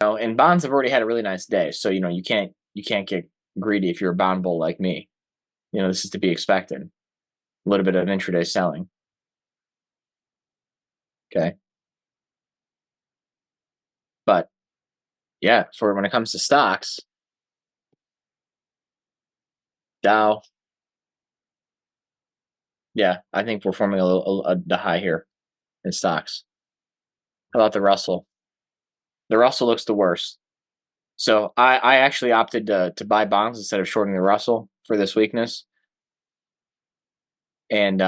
know, and bonds have already had a really nice day, so you can't get greedy if you're a bond bull like me. This is to be expected. A little bit of intraday selling. Okay, but yeah, for when it comes to stocks, Dow, yeah, I think we're forming the high here in stocks. How about the Russell? The Russell looks the worst. So I actually opted to buy bonds instead of shorting the Russell for this weakness, and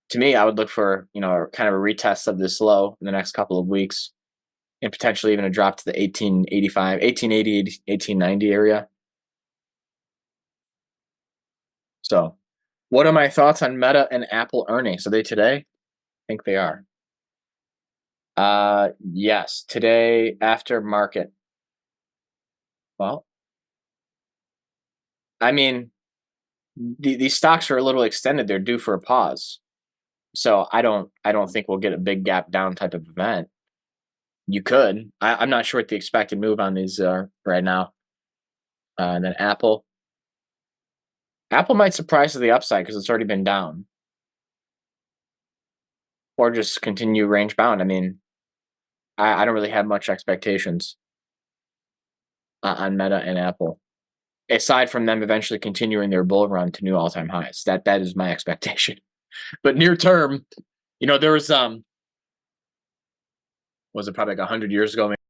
to me, I would look for kind of a retest of this low in the next couple of weeks, and potentially even a drop to the 1885, 1880, 1890 area. So, what are my thoughts on Meta and Apple earnings? Are they today? I think they are. Yes, today after market. Well, I mean, these stocks are a little extended. They're due for a pause. So I don't think we'll get a big gap down type of event. You could. I'm not sure what the expected move on these are right now. And then Apple. Apple might surprise to the upside because it's already been down, or just continue range bound. I mean, I don't really have much expectations on Meta and Apple, aside from them eventually continuing their bull run to new all time highs. That is my expectation. But near term, there was was it probably like 100 years ago,